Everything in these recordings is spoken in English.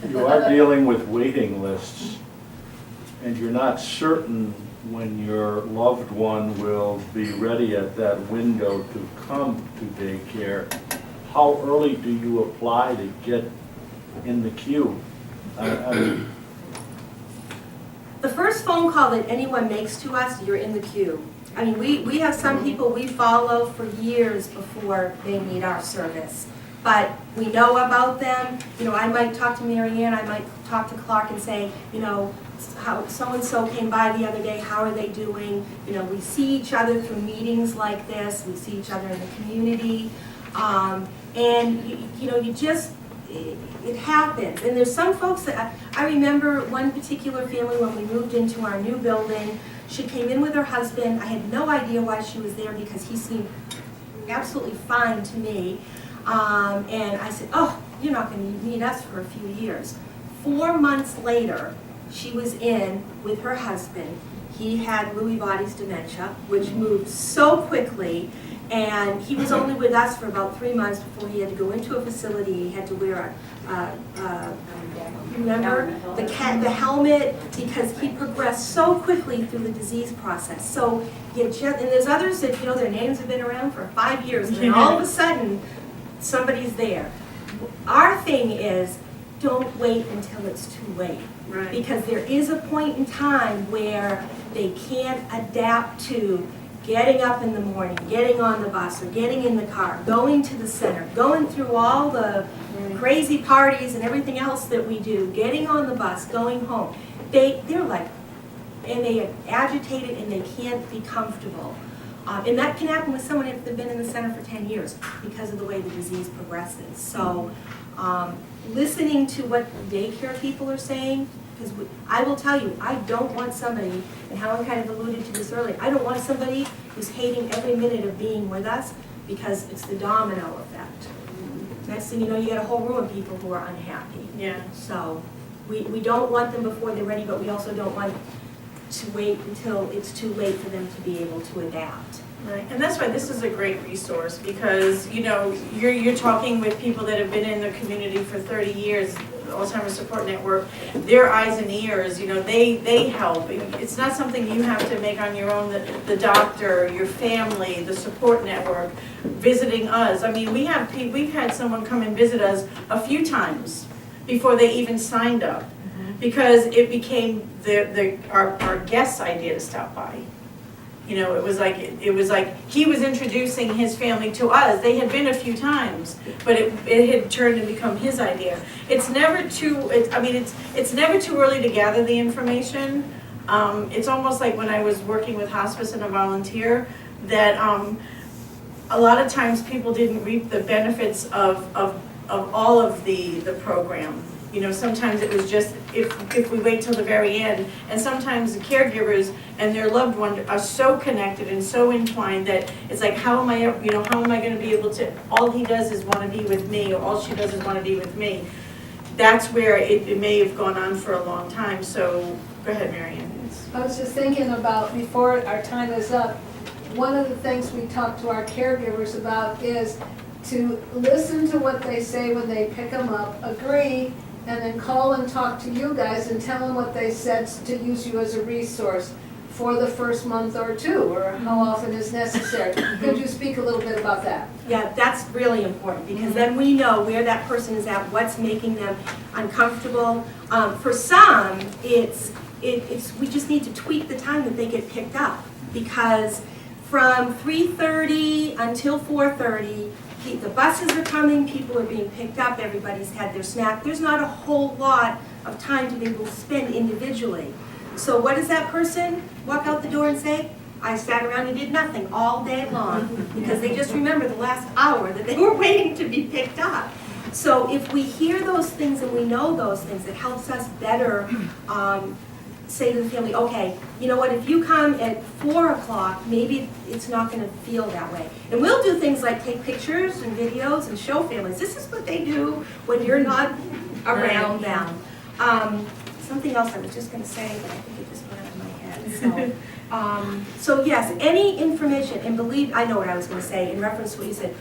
you are dealing with waiting lists, and you're not certain when your loved one will be ready at that window to come to daycare. How early do you apply to get in the queue? I mean, The first phone call that anyone makes to us, you're in the queue. I mean, we have some people we follow for years before they need our service. But we know about them. You know, I might talk to Mary Ann, I might talk to Clark and say, you know, how so-and-so came by the other day, how are they doing? You know, we see each other through meetings like this, we see each other in the community. And, you know, you just, it happens. And there's some folks that, I remember one particular family when we moved into our new building, she came in with her husband. I had no idea why she was there because he seemed absolutely fine to me. And I said, oh, you're not going to need us for a few years. 4 months later, she was in with her husband. He had Lewy bodies dementia, which moved so quickly. And he was only with us for about 3 months before he had to go into a facility. He had to wear remember, the helmet, because he progressed so quickly through the disease process. So, and there's others that, you know, their names have been around for 5 years, and then all of a sudden, somebody's there. Our thing is, don't wait until it's too late. Right. Because there is a point in time where they can't adapt to getting up in the morning, getting on the bus or getting in the car, going to the center, going through all the crazy parties and everything else that we do, getting on the bus, going home. They're like, and they are agitated and they can't be comfortable. And that can happen with someone if they've been in the center for 10 years because of the way the disease progresses. So listening to what daycare people are saying, because I will tell you, I don't want somebody, and Helen kind of alluded to this earlier, I don't want somebody who's hating every minute of being with us because it's the domino effect. Next thing you know, you get a whole room of people who are unhappy. Yeah. So we don't want them before they're ready, but we also don't want to wait until it's too late for them to be able to adapt. Right, and that's why this is a great resource, because, you know, you're talking with people that have been in the community for 30 years, the Alzheimer's Support Network, their eyes and ears, you know, they help. It's not something you have to make on your own, the doctor, your family, the support network, visiting us. I mean, we've had someone come and visit us a few times before they even signed up, because it became our guest's idea to stop by. You know, it was like he was introducing his family to us. They had been a few times, but it had turned and become his idea. It's never too. It's never too early to gather the information. It's almost like when I was working with hospice and a volunteer, that a lot of times people didn't reap the benefits of all of the program. You know, sometimes it was just if we wait till the very end, and sometimes the caregivers and their loved one are so connected and so entwined that it's like, how am I going to be able to? All he does is want to be with me, or all she does is want to be with me. That's where it may have gone on for a long time. So go ahead, Marianne. I was just thinking about, before our time is up, one of the things we talk to our caregivers about is to listen to what they say when they pick them up, agree, and then call and talk to you guys and tell them what they said to use you as a resource for the first month or two, or how often is necessary. Could you speak a little bit about that? Yeah, that's really important, because then we know where that person is at, what's making them uncomfortable. For some, it's we just need to tweak the time that they get picked up, because from 3:30 until 4:30, the buses are coming, people are being picked up, everybody's had their snack. There's not a whole lot of time to be able to spend individually. So what does that person walk out the door and say? I sat around and did nothing all day long, because they just remember the last hour that they were waiting to be picked up. So if we hear those things and we know those things, it helps us better say to the family, okay, you know what, if you come at 4 o'clock, maybe it's not going to feel that way. And we'll do things like take pictures and videos and show families, this is what they do when you're not around them. Something else I was just going to say, but I think it just went out of my head. So yes, any information, and believe, I know what I was going to say in reference to what you said.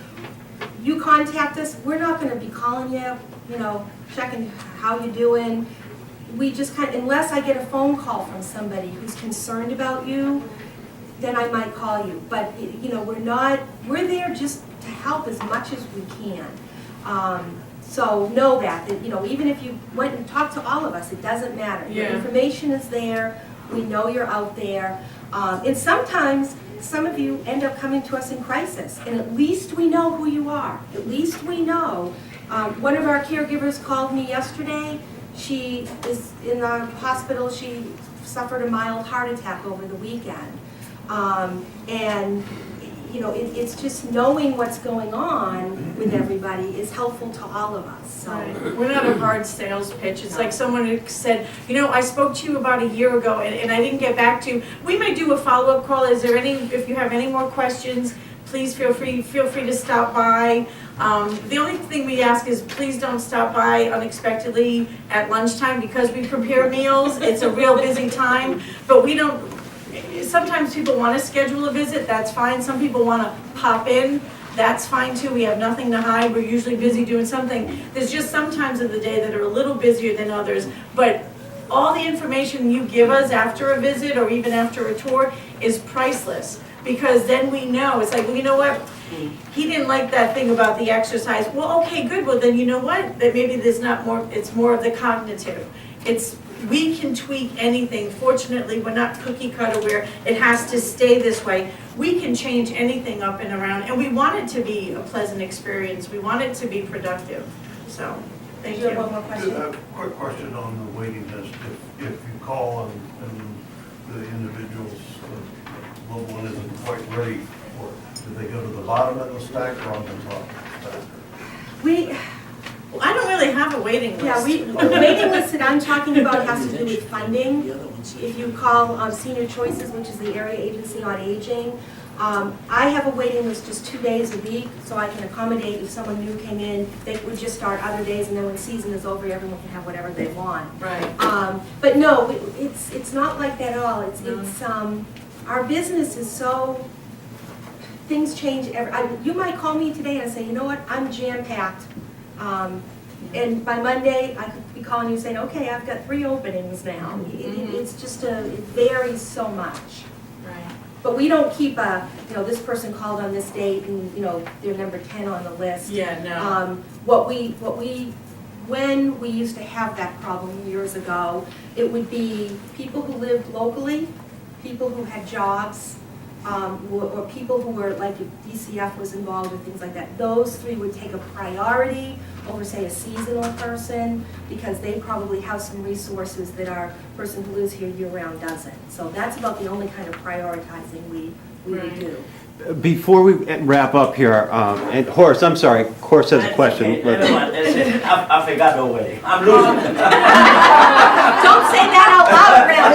You contact us, we're not going to be calling you, you know, checking how you're doing. We just kind of, unless I get a phone call from somebody who's concerned about you, then I might call you. But, you know, we're there just to help as much as we can. So know that, you know, even if you went and talked to all of us, it doesn't matter. Your Yeah. information is there, we know you're out there. And sometimes, some of you end up coming to us in crisis, and at least we know who you are. At least we know. One of our caregivers called me yesterday. She is in the hospital. She suffered a mild heart attack over the weekend. And, you know, it's just knowing what's going on with everybody is helpful to all of us, so. Right. We're not a hard sales pitch. It's like someone who said, you know, I spoke to you about a year ago and I didn't get back to you. We may do a follow-up call. Is there any, if you have any more questions, please feel free to stop by. The only thing we ask is please don't stop by unexpectedly at lunchtime because we prepare meals. It's a real busy time, but we don't, sometimes people want to schedule a visit, that's fine. Some people want to pop in, that's fine too. We have nothing to hide, we're usually busy doing something. There's just some times of the day that are a little busier than others, but all the information you give us after a visit or even after a tour is priceless. Because then we know, it's like, well, you know what? He didn't like that thing about the exercise. Well, okay, good, well then you know what? That maybe there's not more, it's more of the cognitive. We can tweak anything. Fortunately, we're not cookie cutter where it has to stay this way. We can change anything up and around, and we want it to be a pleasant experience. We want it to be productive. So, thank Do you have you. one more question? A quick question on the waiting list. If you call and the individual's loved one isn't quite ready for it, do they go to the bottom of the stack or on the top of the stack? Well, I don't really have a waiting list. Yeah, the waiting list that I'm talking about has to do with funding. If you call Senior Choices, which is the area agency on aging, I have a waiting list just 2 days a week, so I can accommodate if someone new came in, they would just start other days, and then when season is over, everyone can have whatever they want. Right. But no, it's not like that at all. No. Our business is so, things change you might call me today and say, you know what, I'm jam-packed. And by Monday, I could be calling you saying, okay, I've got 3 openings now. It's just it varies so much. Right. But we don't keep you know, this person called on this date and, you know, they're number 10 on the list. Yeah, no. When we used to have that problem years ago, it would be people who lived locally, people who had jobs, or people who were, like, if DCF was involved or things like that. Those 3 would take a priority over, say, a seasonal person, because they probably have some resources that our person who lives here year-round doesn't. So that's about the only kind of prioritizing we would Right. do. Before we wrap up here, and Horace, I'm sorry, Horace has a question. Okay, never mind, that's it. I forgot already. I'm losing. Don't say that out loud, Brad.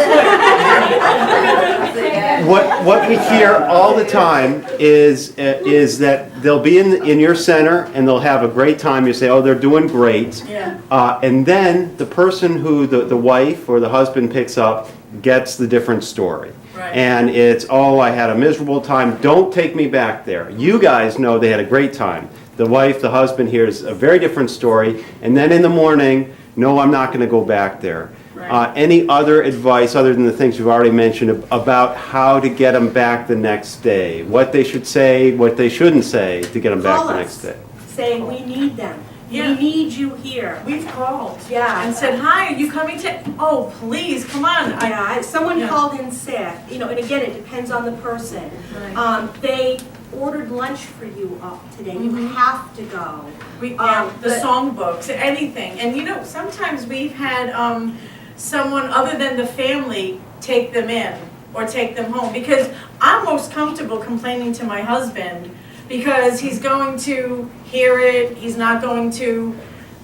What we hear all the time is that they'll be in your center and they'll have a great time. You say, oh, they're doing great. Yeah. And then the person who the wife or the husband picks up gets the different story. Right. And it's, oh, I had a miserable time. Don't take me back there. You guys know they had a great time. The wife, the husband hears a very different story. And then in the morning, no, I'm not going to go back there. Right. Any other advice other than the things you've already mentioned about how to get them back the next day? What they should say, what they shouldn't say to get them back Call the us. next day? Saying, we need them. Yeah. We need you here. We've called. Yeah. And said, hi, are you coming to, oh, please, come on. Yeah, someone Yeah. called in sick, you know, and again, it depends on the person. Right. They ordered lunch for you today. You Mhm. have to go. The but- songbooks, anything. And you know, sometimes we've had someone other than the family take them in or take them home, because I'm most comfortable complaining to my husband because he's going to hear it, he's not going to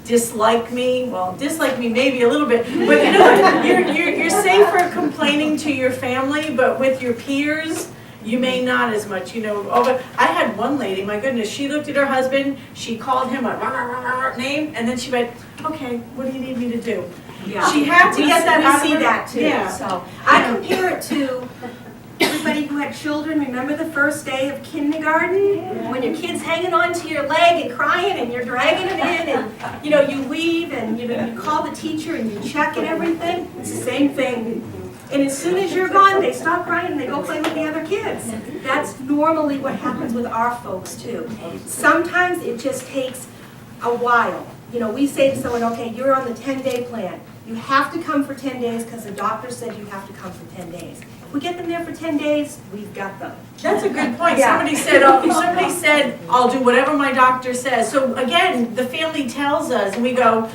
dislike me, well, dislike me maybe a little bit, but you know what, you're safer complaining to your family, but with your peers, you may not as much, you know. Oh, but I had one lady, my goodness, she looked at her husband, she called him a name, and then she went, okay, what do you need me to do? Yeah. She had to get that out of We see her- that too, Yeah. so. I compare it to, anybody who had children remember the first day of kindergarten? When your kid's hanging onto your leg and crying and you're dragging it in and, you leave and, you call the teacher and you check and everything? It's the same thing. And as soon as you're gone, they stop crying and they go play with the other kids. That's normally what happens with our folks too. Sometimes it just takes a while. We say to someone, okay, you're on the 10-day plan. You have to come for 10 days because the doctor said you have to come for 10 days. If we get them there for 10 days, we've got them. That's a good point. Yeah. Somebody said, I'll do whatever my doctor says. So again, the family tells us, and we go,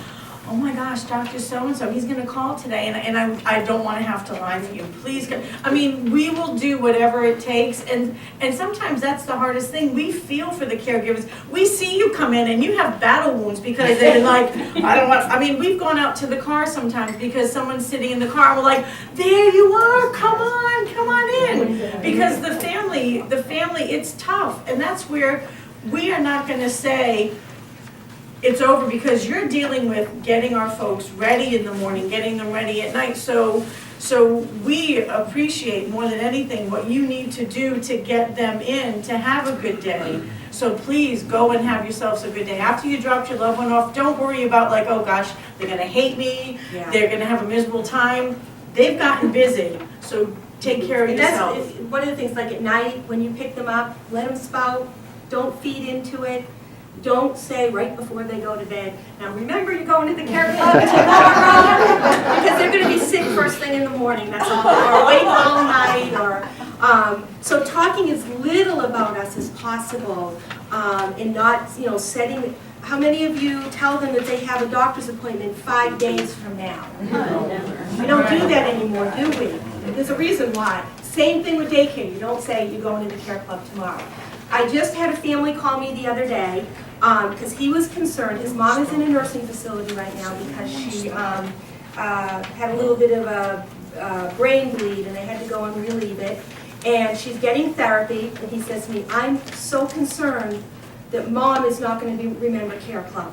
oh my gosh, Dr. So-and-so, he's gonna call today, and I don't wanna have to lie to you, please. We will do whatever it takes, and sometimes that's the hardest thing. We feel for the caregivers. We see you come in and you have battle wounds because they're like, we've gone out to the car sometimes because someone's sitting in the car, and we're like, there you are, come on in. Because the family, it's tough, and that's where we are not gonna say, it's over, because you're dealing with getting our folks ready in the morning, getting them ready at night. So we appreciate more than anything what you need to do to get them in to have a good day. So please go and have yourselves a good day. After you dropped your loved one off, don't worry about like, oh gosh, they're gonna hate me, Yeah. they're gonna have a miserable time. They've gotten busy, so take care of And yourself. that's one of the things, like at night, when you pick them up, let them spout, don't feed into it. Don't say right before they go to bed, now remember you're going to the care club tomorrow, because they're gonna be sick first thing in the morning, that's all, or awake all night, or, so talking as little about us as possible, and not, setting, how many of you tell them that they have a doctor's appointment 5 days from now? We don't do that anymore, do we? There's a reason why. Same thing with daycare, you don't say you're going to the care club tomorrow. I just had a family call me the other day, because he was concerned. His mom is in a nursing facility right now because she had a little bit of a brain bleed and they had to go and relieve it. And she's getting therapy, and he says to me, I'm so concerned that mom is not going to remember Care Club.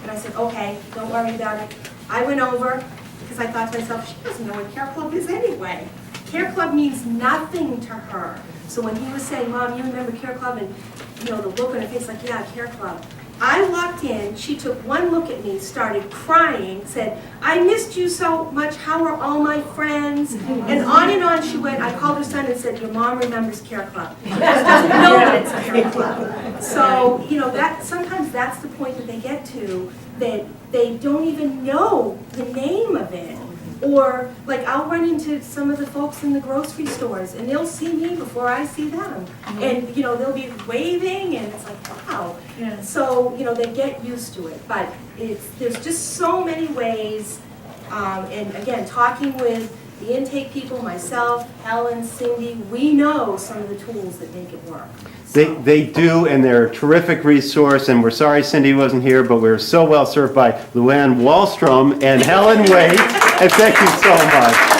And I said, okay, don't worry about it. I went over because I thought to myself, she doesn't know what Care Club is anyway. Care Club means nothing to her. So when he was saying, Mom, you remember Care Club? And the look on her face like, yeah, Care Club. I walked in, she took one look at me, started crying, said, I missed you so much, how are all my friends? And on she went. I called her son and said, your mom remembers Care Club. She just doesn't know that it's Care Club. So, that sometimes that's the point that they get to, that they don't even know the name of it. Or, like, I'll run into some of the folks in the grocery stores, and they'll see me before I see them. And, they'll be waving, and it's like, wow. Yeah. So, they get used to it. But there's just so many ways, and again, talking with the intake people, myself, Helen, Cindy, we know some of the tools that make it work. They do, and they're a terrific resource, and we're sorry Cindy wasn't here, but we were so well served by Luann Wallstrom and Helen Waite, and thank you so much.